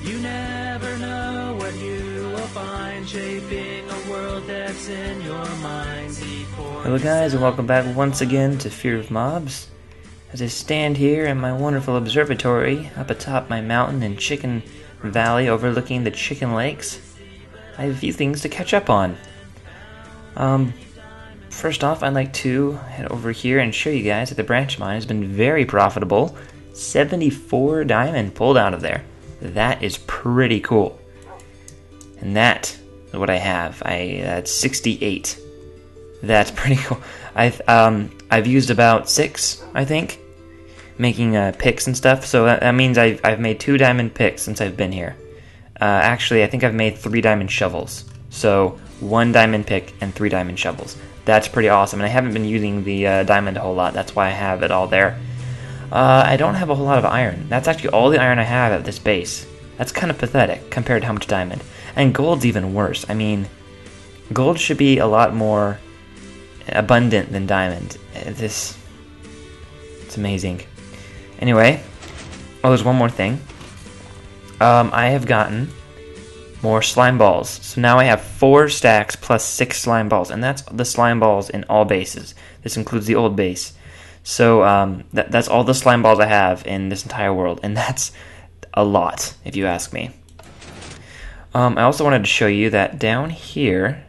You never know what you will find, shaping a world that's in your mind. Hello guys, and welcome back once again to Fear of Mobs. As I stand here in my wonderful observatory up atop my mountain in Chicken Valley overlooking the Chicken Lakes, I have a few things to catch up on. First off, I'd like to head over here and show you guys that the branch mine has been very profitable. 74 diamond pulled out of there. That is pretty cool. And that is what I have. That's 68. That's pretty cool. I've used about 6, I think, making picks and stuff. So that means I've made 2 diamond picks since I've been here. Actually, I think I've made 3 diamond shovels. So 1 diamond pick and 3 diamond shovels. That's pretty awesome. And I haven't been using the diamond a whole lot. That's why I have it all there. I don't have a whole lot of iron. That's actually all the iron I have at this base. That's kind of pathetic compared to how much diamond. And gold's even worse. I mean, gold should be a lot more abundant than diamond. It's amazing. Anyway, there's one more thing. I have gotten more slime balls. So now I have 4 stacks plus 6 slime balls. And that's the slime balls in all bases. This includes the old base. So that's all the slime balls I have in this entire world, and that's a lot, if you ask me. I also wanted to show you that down here,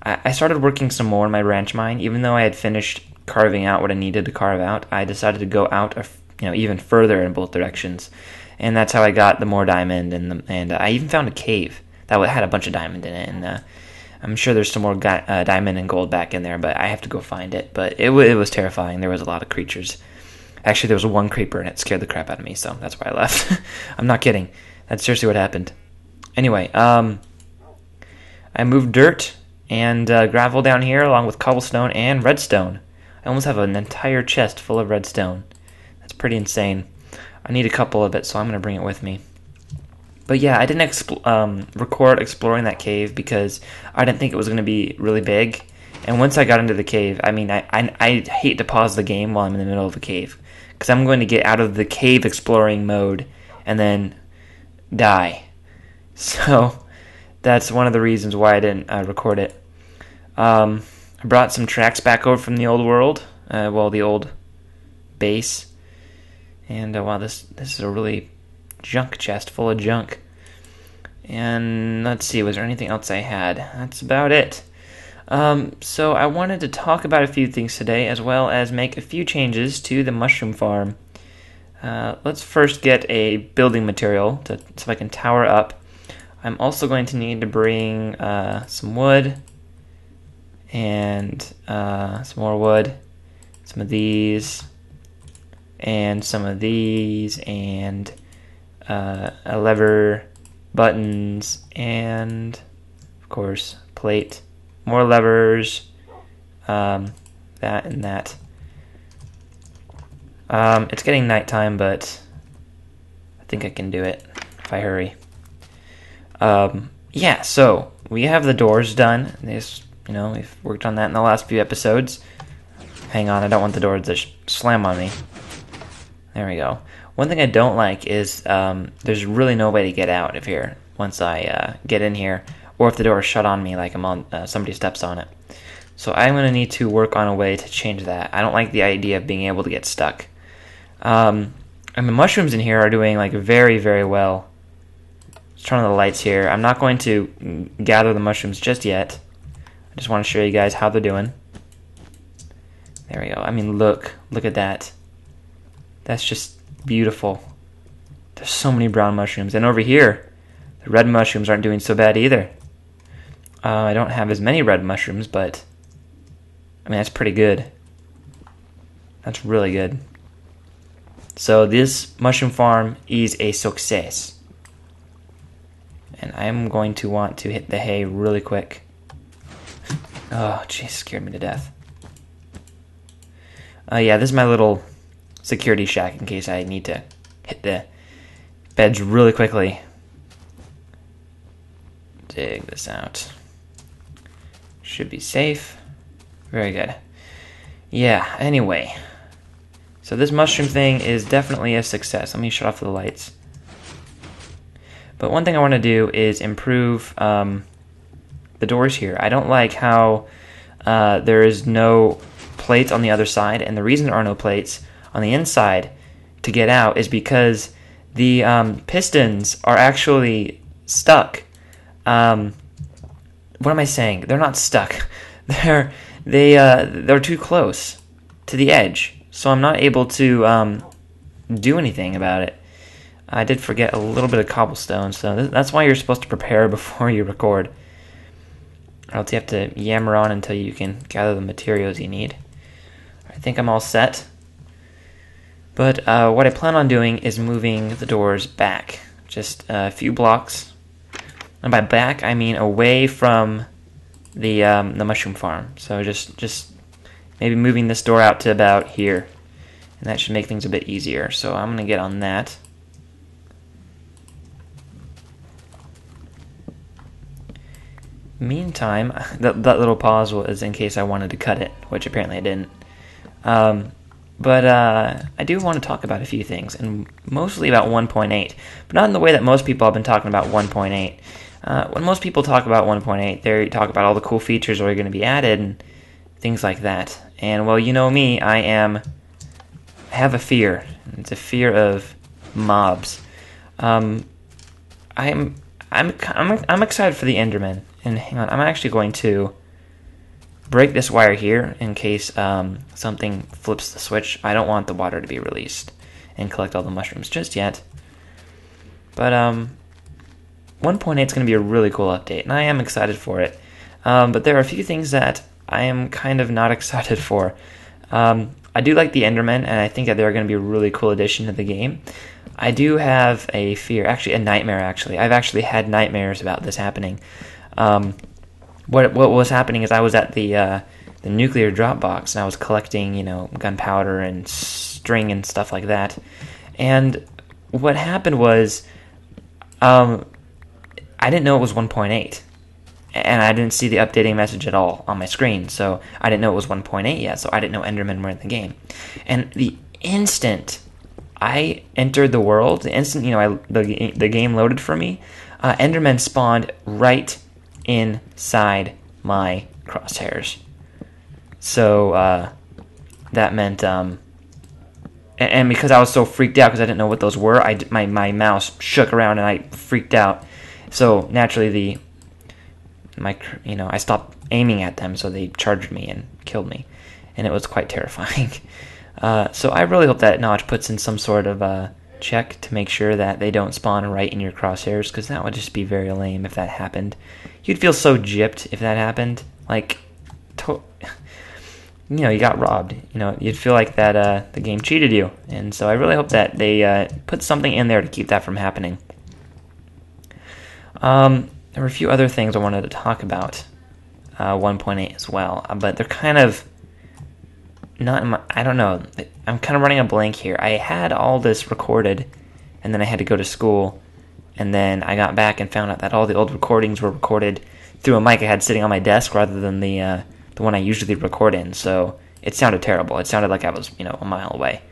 I started working some more in my branch mine. Even though I had finished carving out what I needed to carve out, I decided to go out, even further in both directions, and that's how I got the more diamond. And I even found a cave that had a bunch of diamond in it, and I'm sure there's some more diamond and gold back in there, but I have to go find it. But it was terrifying. There was a lot of creatures. Actually, there was one creeper, and it scared the crap out of me, so that's why I left. I'm not kidding. That's seriously what happened. Anyway, I moved dirt and gravel down here, along with cobblestone and redstone. I almost have an entire chest full of redstone. That's pretty insane. I need a couple of it, so I'm going to bring it with me. But yeah, I didn't record exploring that cave because I didn't think it was going to be really big. And once I got into the cave, I mean, I hate to pause the game while I'm in the middle of the cave, because I'm going to get out of the cave exploring mode and then die. So that's one of the reasons why I didn't record it. I brought some tracks back over from the old world, the old base. And wow, this is a really junk chest full of junk. And let's see, was there anything else I had? That's about it. So I wanted to talk about a few things today, as well as make a few changes to the mushroom farm. Let's first get a building material so I can tower up. I'm also going to need to bring some wood and some more wood, some of these, and some of these, and a lever, buttons, and of course plate, more levers, that and that. It's getting nighttime, but I think I can do it if I hurry. Yeah, so we have the doors done. We've worked on that in the last few episodes. Hang on, I don't want the doors to slam on me. There we go. One thing I don't like is there's really no way to get out of here once I get in here, or if the door is shut on me, like somebody steps on it. So I'm going to need to work on a way to change that. I don't like the idea of being able to get stuck. And the mushrooms in here are doing very, very well. Let's turn on the lights here. I'm not going to gather the mushrooms just yet. I just want to show you guys how they're doing. There we go. I mean, look at that. That's just beautiful. There's so many brown mushrooms. And over here, the red mushrooms aren't doing so bad either. I don't have as many red mushrooms, but I mean, that's pretty good. That's really good. So this mushroom farm is a success. And I'm going to want to hit the hay really quick. Oh, jeez, scared me to death. Yeah, this is my little security shack in case I need to hit the beds really quickly. Dig this out. Should be safe. Very good. Yeah, anyway. So this mushroom thing is definitely a success. Let me shut off the lights. But one thing I want to do is improve the doors here. I don't like how there is no plates on the other side, and the reason there are no plates on the inside to get out is because the pistons are actually stuck. What am I saying? They're not stuck. They're too close to the edge, so I'm not able to do anything about it. I did forget a little bit of cobblestone, so that's why you're supposed to prepare before you record. Or else you have to yammer on until you can gather the materials you need. I think I'm all set. But what I plan on doing is moving the doors back. Just a few blocks. And by back, I mean away from the mushroom farm. So just maybe moving this door out to about here. And that should make things a bit easier. So I'm going to get on that. Meantime, that little pause was in case I wanted to cut it, which apparently I didn't. But I do want to talk about a few things, and mostly about 1.8, but not in the way that most people have been talking about 1.8. When most people talk about 1.8, they talk about all the cool features that are going to be added and things like that. And well, you know me, I have a fear. It's a fear of mobs. I'm excited for the Enderman. And hang on, I'm actually going to break this wire here in case something flips the switch. I don't want the water to be released and collect all the mushrooms just yet. But 1.8 is going to be a really cool update, and I am excited for it. But there are a few things that I am kind of not excited for. I do like the Endermen, and I think that they're going to be a really cool addition to the game. I do have a fear, actually a nightmare actually. I've actually had nightmares about this happening. What was happening is I was at the nuclear drop box, and I was collecting, gunpowder and string and stuff like that. And what happened was, I didn't know it was 1.8, and I didn't see the updating message at all on my screen, so I didn't know it was 1.8 yet, so I didn't know Endermen were in the game. And the instant I entered the world, the instant the game loaded for me, Endermen spawned right inside my crosshairs. So that meant, and because I was so freaked out because I didn't know what those were, my mouse shook around and I freaked out. So naturally, I stopped aiming at them, so they charged me and killed me, and it was quite terrifying. So I really hope that Notch puts in some sort of check to make sure that they don't spawn right in your crosshairs, because that would just be very lame if that happened. You'd feel so gypped if that happened. Like, you got robbed. You'd feel like that the game cheated you. And so I really hope that they put something in there to keep that from happening. There were a few other things I wanted to talk about 1.8 as well, but they're kind of not in my, I don't know. I'm kind of running a blank here. I had all this recorded, and then I had to go to school, and then I got back and found out that all the old recordings were recorded through a mic I had sitting on my desk rather than the one I usually record in. So it sounded terrible. It sounded like I was, a mile away.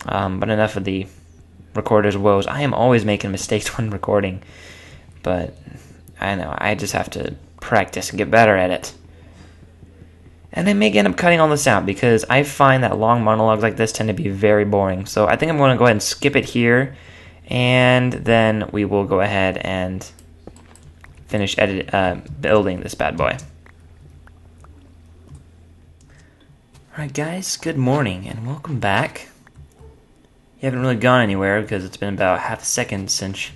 But enough of the recorder's woes. I am always making mistakes when recording, but I know I just have to practice and get better at it. And I may end up cutting all this out because I find that long monologues like this tend to be very boring. So I think I'm going to go ahead and skip it here, and then we will go ahead and finish building this bad boy. Alright guys, good morning and welcome back. You haven't really gone anywhere because it's been about half a second since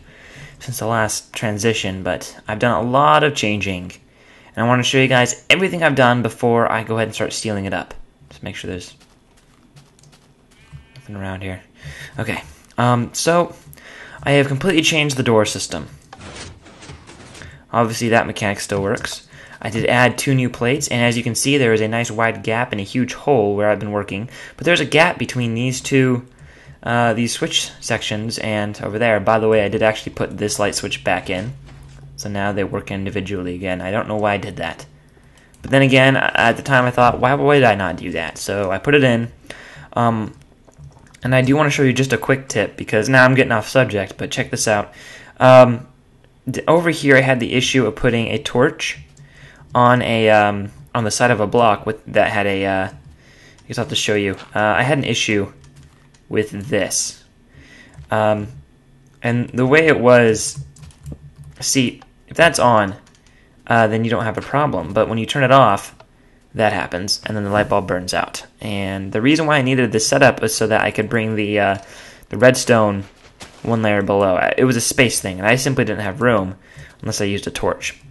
the last transition, but I've done a lot of changing. And I want to show you guys everything I've done before I go ahead and start stealing it up. Just make sure there's nothing around here. Okay, so I have completely changed the door system. Obviously that mechanic still works. I did add 2 new plates, and as you can see there is a nice wide gap and a huge hole where I've been working. But there's a gap between these two, these switch sections and over there. By the way, I did actually put this light switch back in. So now they work individually again. I don't know why I did that. But then again, at the time I thought, why did I not do that? So I put it in. And I do want to show you just a quick tip, because now I'm getting off subject, but check this out. Over here, I had the issue of putting a torch on on the side of a block that had a. I guess I'll have to show you. I had an issue with this, and the way it was. See, if that's on, then you don't have a problem. But when you turn it off, that happens, and then the light bulb burns out. And the reason why I needed this setup was so that I could bring the redstone one layer below. It was a space thing, and I simply didn't have room unless I used a torch.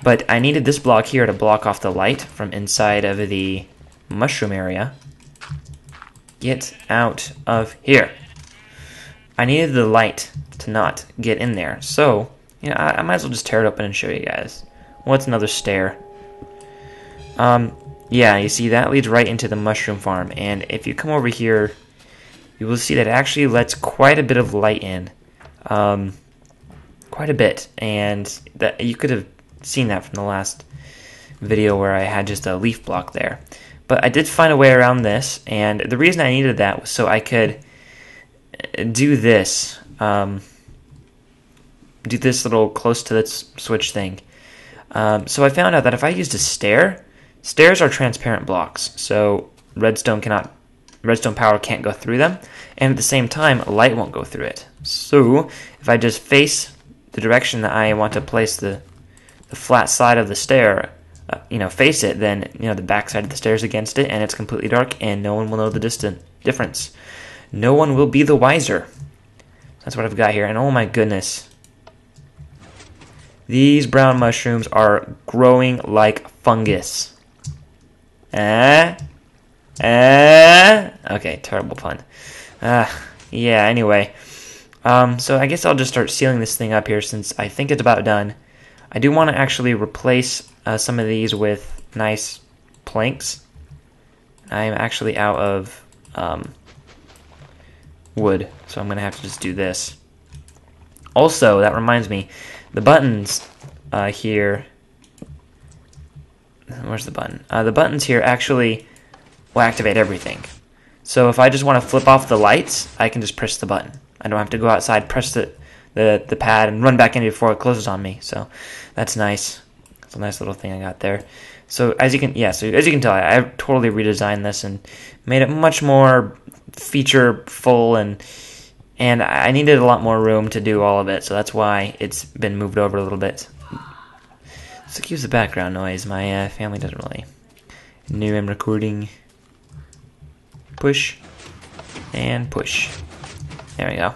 But I needed this block here to block off the light from inside of the mushroom area. Get out of here. I needed the light to not get in there. So, I might as well just tear it open and show you guys. What's another stair? Yeah, you see that leads right into the mushroom farm. And if you come over here, you will see that it actually lets quite a bit of light in. Quite a bit. And that you could have seen that from the last video where I had just a leaf block there. But I did find a way around this, and the reason I needed that was so I could do this. Do this little close to the switch thing. So I found out that if I used a stair, stairs are transparent blocks, so redstone power can't go through them, and at the same time, light won't go through it. So if I just face the direction that I want to place the flat side of the stair, face it, then the back side of the stairs against it, and it's completely dark, and no one will know the difference. No one will be the wiser. That's what I've got here, and oh my goodness. These brown mushrooms are growing like fungus. Okay, terrible pun. Yeah, anyway. So I guess I'll just start sealing this thing up here since I think it's about done. I do want to actually replace some of these with nice planks. I'm actually out of wood, so I'm going to have to just do this. Also, that reminds me, the buttons here... Where's the button? The buttons here actually will activate everything. So if I just want to flip off the lights, I can just press the button. I don't have to go outside, press the pad, and run back in before it closes on me. So that's nice. It's a nice little thing I got there. So as you can tell, I totally redesigned this and made it much more feature-full, and I needed a lot more room to do all of it. So that's why it's been moved over a little bit. So excuse the background noise. My family doesn't really know I'm recording. Push and push. There we go.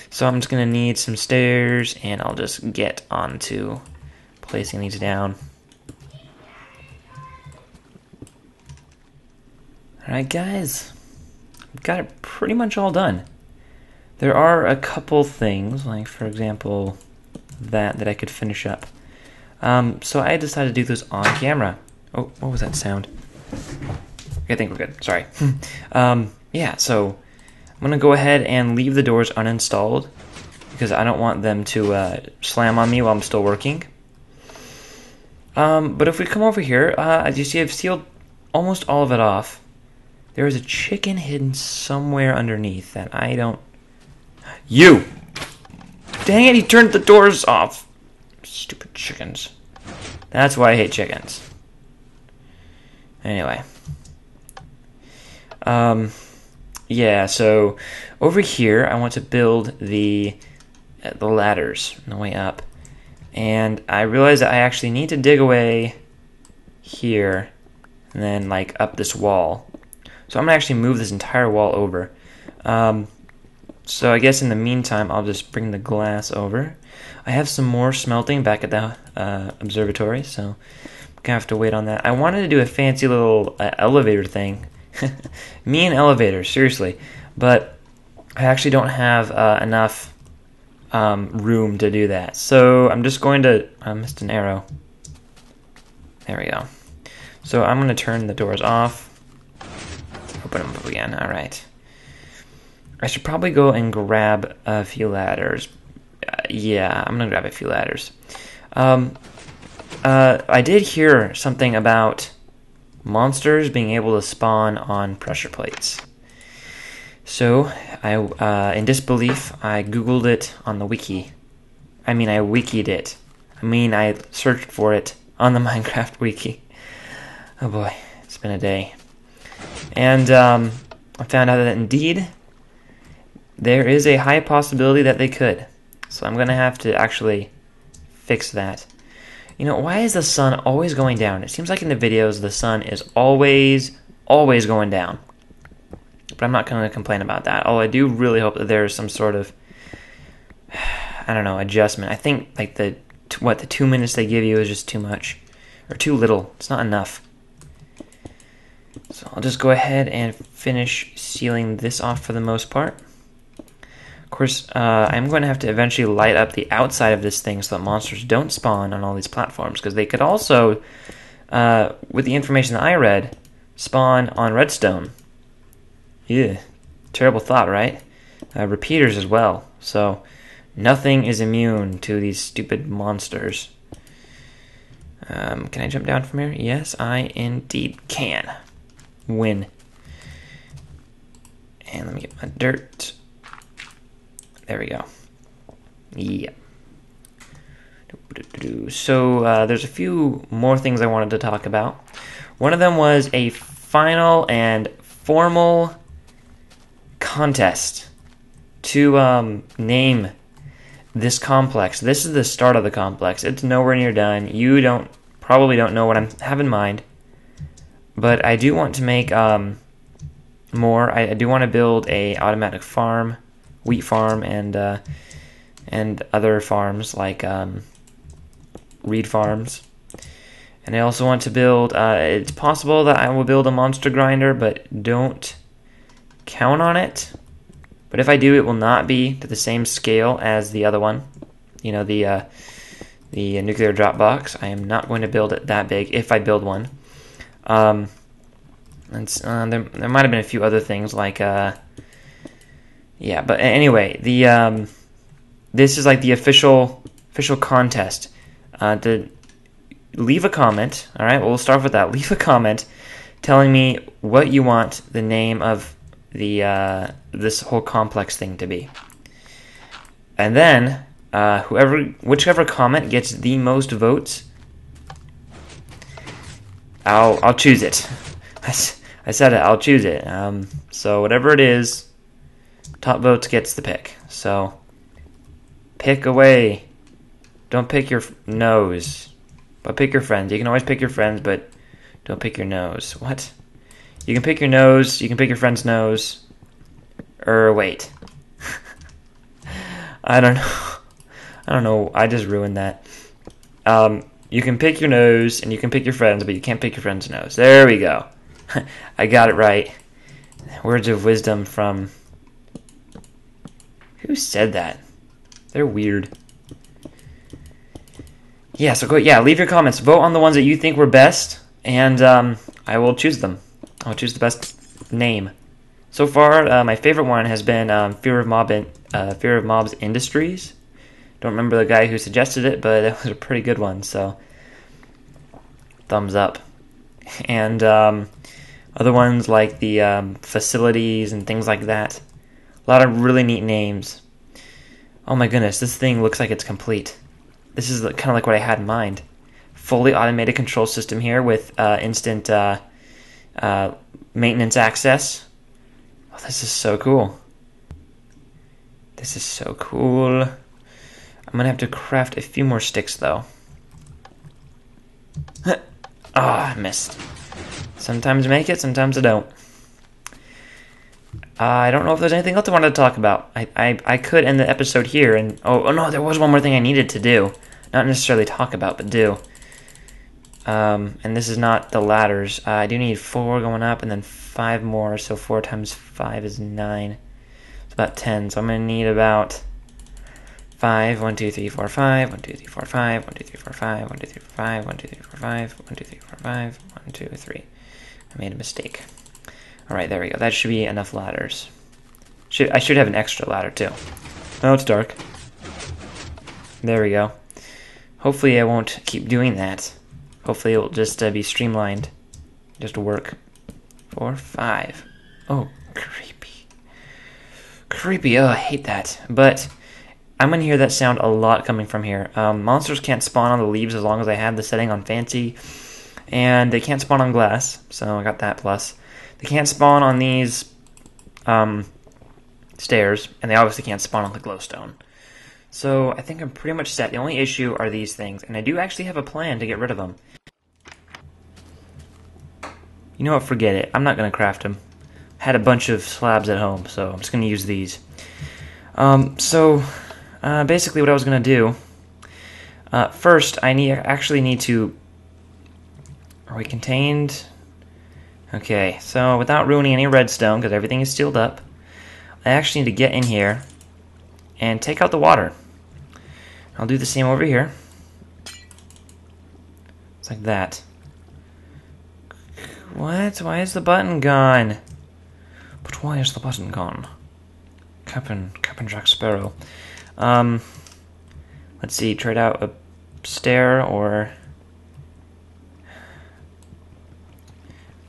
So I'm just going to need some stairs, and I'll just get onto placing these down. Alright guys, I've got it pretty much all done. There are a couple things, like for example, that I could finish up. So I decided to do this on camera. Oh, what was that sound? I think we're good. Sorry. Yeah, so I'm going to go ahead and leave the doors uninstalled because I don't want them to slam on me while I'm still working. But if we come over here, as you see, I've sealed almost all of it off. There is a chicken hidden somewhere underneath that I don't... You! Dang it, he turned the doors off! Stupid chickens. That's why I hate chickens. Anyway. Yeah, so over here I want to build the ladders on the way up. And I realized that I actually need to dig away here and then like up this wall. So I'm going to actually move this entire wall over. So I guess in the meantime I'll just bring the glass over. I have some more smelting back at the observatory, so I'm going to have to wait on that. I wanted to do a fancy little elevator thing. Me and elevators, seriously. But I actually don't have enough room to do that. So I'm just going to... I missed an arrow. There we go. So I'm going to turn the doors off. Open them up again. Alright. I should probably go and grab a few ladders. Yeah, I'm going to grab a few ladders. I did hear something about monsters being able to spawn on pressure plates. So, in disbelief, I googled it on the wiki. I mean, I wikied it. I mean, I searched for it on the Minecraft wiki. Oh boy, it's been a day. And I found out that indeed there is a high possibility that they could. So I'm going to have to actually fix that. You know, why is the sun always going down? It seems like in the videos the sun is always going down. But I'm not going to complain about that. Although I do really hope that there is some sort of, I don't know, adjustment. I think like the 2 minutes they give you is just too much. Or too little. It's not enough. So I'll just go ahead and finish sealing this off for the most part. Of course, I'm going to have to eventually light up the outside of this thing so that monsters don't spawn on all these platforms. Because they could also, with the information that I read, spawn on redstone. Yeah, terrible thought, right? Repeaters as well. So nothing is immune to these stupid monsters. Can I jump down from here? Yes, I indeed can. Win. And let me get my dirt. There we go. Yeah. So there's a few more things I wanted to talk about. One of them was a final and formal contest to name this complex. This is the start of the complex. It's nowhere near done. You probably don't know what I have in mind. But I do want to make more. I do want to build a automatic farm, wheat farm, and other farms like reed farms. And I also want to build. It's possible that I will build a monster grinder, but don't count on it. But if I do, it will not be to the same scale as the other one. You know, the nuclear drop box. I am not going to build it that big if I build one. There might have been a few other things like yeah, but anyway, this is like the official contest. To leave a comment. All right, well, we'll start with that. Leave a comment telling me what you want the name of the this whole complex thing to be, and then whichever comment gets the most votes, I'll choose it. I said it. I'll choose it. So whatever it is, top votes gets the pick. So pick away. Don't pick your nose, but pick your friends. You can always pick your friends, but don't pick your nose. What? You can pick your nose. You can pick your friend's nose. Wait. I don't know. I just ruined that. You can pick your nose and you can pick your friends, but you can't pick your friend's nose. There we go. I got it right. Words of wisdom from... Who said that? They're weird. Yeah, so leave your comments. Vote on the ones that you think were best, and I will choose them. I'll choose the best name. So far, my favorite one has been Fear of Mobs Industries. Don't remember the guy who suggested it, but it was a pretty good one, so thumbs up. And other ones like the facilities and things like that. A lot of really neat names. Oh my goodness, this thing looks like it's complete. This is kind of like what I had in mind. Fully automated control system here with instant maintenance access. Oh, this is so cool. This is so cool. I'm going to have to craft a few more sticks, though. I missed. Sometimes I make it, sometimes I don't. I don't know if there's anything else I wanted to talk about. I could end the episode here, and... Oh, no, there was one more thing I needed to do. Not necessarily talk about, but do. And this is not the ladders. I do need 4 going up, and then 5 more, so 4 times 5 is 9. It's about 10, so I'm going to need about... 5, 1, 2, 3, 4, 5, 1, 2, 3, 4, 5, 1, 2, 3, 4, 5, 1, 2, 3, 4, 5, 1, 2, 3, 4, 5, 1, 2, 3, 4, 5, 1, 2, 3. I made a mistake. Alright, there we go. That should be enough ladders. I should have an extra ladder, too. Oh, it's dark. There we go. Hopefully I won't keep doing that. Hopefully it will just be streamlined. Just work. 4, 5. Oh, creepy. Creepy. Oh, I hate that. But I'm going to hear that sound a lot coming from here. Monsters can't spawn on the leaves as long as I have the setting on fancy. And they can't spawn on glass, so I got that plus. They can't spawn on these stairs, and they obviously can't spawn on the glowstone. So I think I'm pretty much set. The only issue are these things, and I do actually have a plan to get rid of them. You know what, forget it. I'm not going to craft them. I had a bunch of slabs at home, so I'm just going to use these. Basically what I was going to do, first I actually need to... Are we contained? Okay, so without ruining any redstone, because everything is sealed up, I actually need to get in here and take out the water. I'll do the same over here. It's like that. What? Why is the button gone? But why is the button gone? Captain Jack Sparrow. Let's see, trade out a stair or...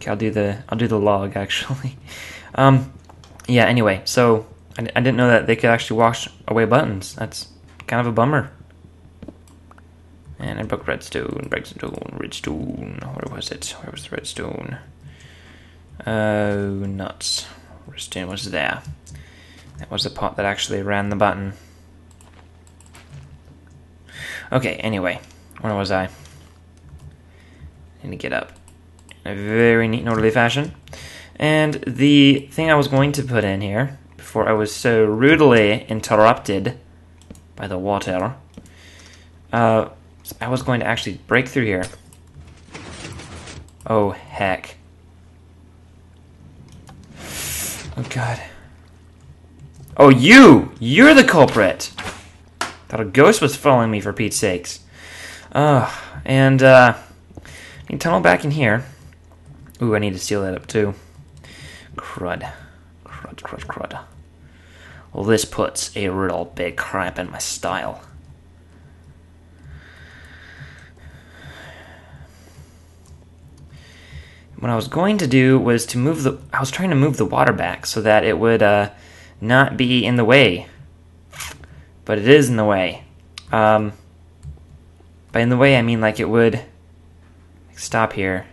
Okay, I'll do the log actually. Yeah, anyway, so I didn't know that they could actually wash away buttons. That's kind of a bummer. And I broke redstone. Where was it? Where was the redstone? Oh, nuts. Redstone was there. That was the pot that actually ran the button. Okay, anyway, where was I? Need to get up in a very neat and orderly fashion. And the thing I was going to put in here, before I was so rudely interrupted by the water, I was going to actually break through here. Oh, heck. Oh, God. Oh, you're the culprit! Thought a ghost was following me, for Pete's sakes. And, I can tunnel back in here. Ooh, I need to seal that up, too. Crud. Well, this puts a real big cramp in my style. What I was going to do was to move I was trying to move the water back so that it would, not be in the way. But it is in the way. By in the way, I mean like it would stop here.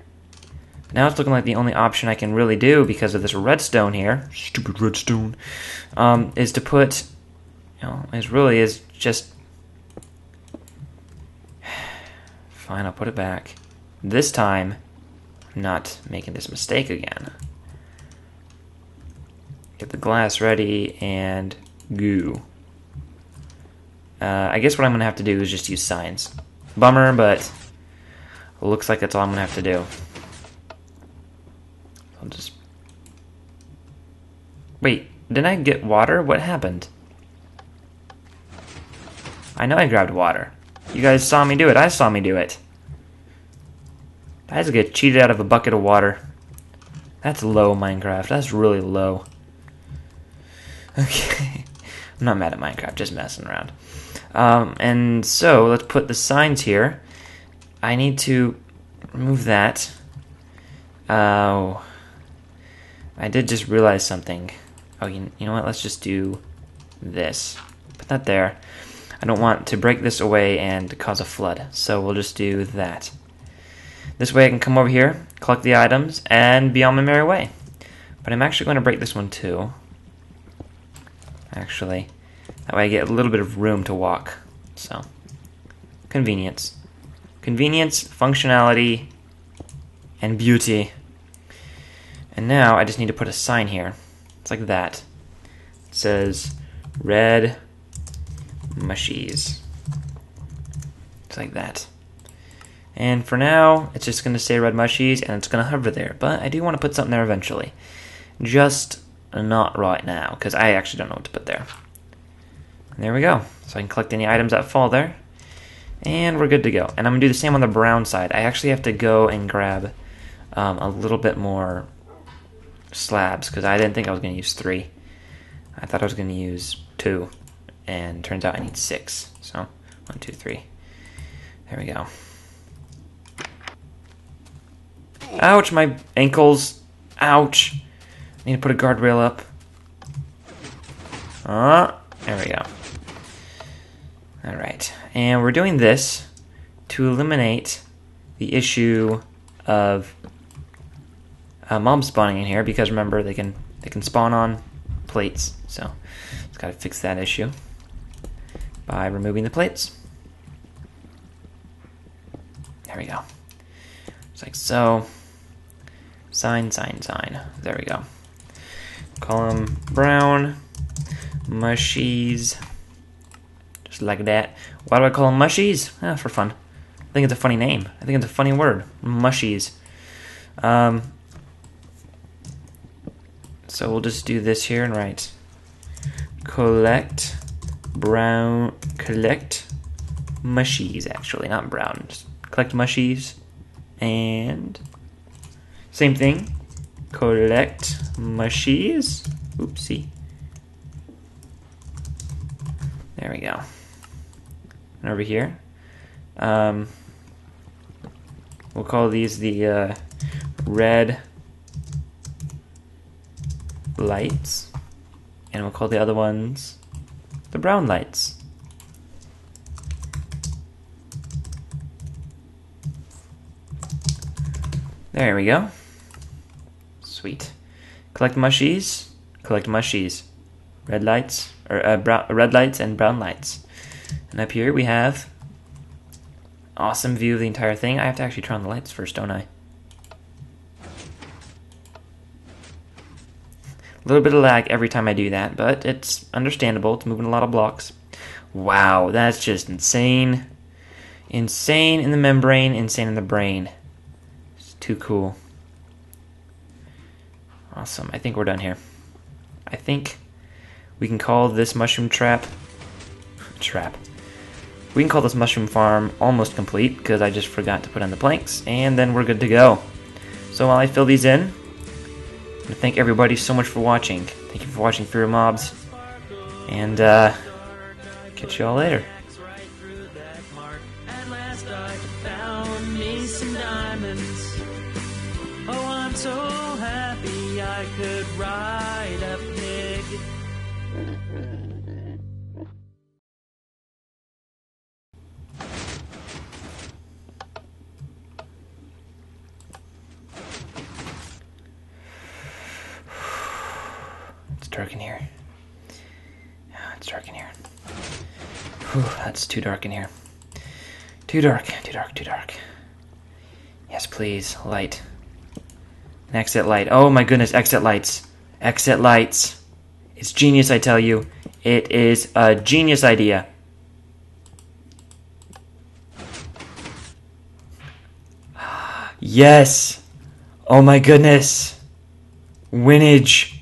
But now it's looking like the only option I can really do because of this redstone here, stupid redstone, is to put, is just, fine, I'll put it back. This time, I'm not making this mistake again. Get the glass ready and goo. I guess what I'm going to have to do is just use signs. Bummer, but it looks like that's all I'm going to have to do. I'll just... Wait, didn't I get water? What happened? I know I grabbed water. You guys saw me do it. I saw me do it. I had to get cheated out of a bucket of water. That's low, Minecraft. That's really low. Okay. I'm not mad at Minecraft, just messing around. And so, let's put the signs here. I need to remove that. Oh. I did just realize something. Oh, you know what? Let's just do this. Put that there. I don't want to break this away and cause a flood, so we'll just do that. This way I can come over here, collect the items, and be on my merry way. But I'm actually going to break this one too. Actually. That way I get a little bit of room to walk. So, convenience. Convenience, functionality, and beauty. And now I just need to put a sign here. It's like that. It says, red mushies. It's like that. And for now, it's just going to say red mushies, and it's going to hover there. But I do want to put something there eventually. Just not right now, because I actually don't know what to put there. And there we go. So I can collect any items that fall there. And we're good to go. And I'm going to do the same on the brown side. I actually have to go and grab a little bit more slabs, because I didn't think I was going to use 3. I thought I was going to use 2. And turns out I need 6. So, 1, 2, 3. There we go. Ouch, my ankles. Ouch. I need to put a guardrail up. There we go. Alright, and we're doing this to eliminate the issue of mobs spawning in here, because remember, they can spawn on plates, so just gotta fix that issue by removing the plates. There we go. Just like so. Sign. There we go. Call them brown mushies. Just like that. Why do I call them mushies? For fun. I think it's a funny name. I think it's a funny word. Mushies. So we'll just do this here and write collect mushies, actually, not brown. Just collect mushies, and same thing, collect mushies. Oopsie. There we go. And over here, we'll call these the red lights, and we'll call the other ones the brown lights. There we go. Sweet. Collect mushies. Collect mushies. Red lights, or red lights and brown lights. And up here we have awesome view of the entire thing. I have to actually turn on the lights first, don't I? A little bit of lag every time I do that, but it's understandable. It's moving a lot of blocks. Wow, that's just insane. Insane in the membrane, insane in the brain. It's too cool. Awesome. I think we're done here. I think we can call this mushroom trap. We can call this mushroom farm almost complete, because I just forgot to put on the planks, and then we're good to go. So while I fill these in, I want to thank everybody so much for watching. Thank you for watching Fear of Mobs, and catch you all later. At last I found me some diamonds. Oh, I'm so happy I could ride a pig. It's dark in here. It's dark in here. Whew, that's too dark in here. Too dark. Yes, please. Light. An exit light. Oh my goodness, exit lights. Exit lights. It's genius, I tell you. It is a genius idea. Yes! Oh my goodness. Winage.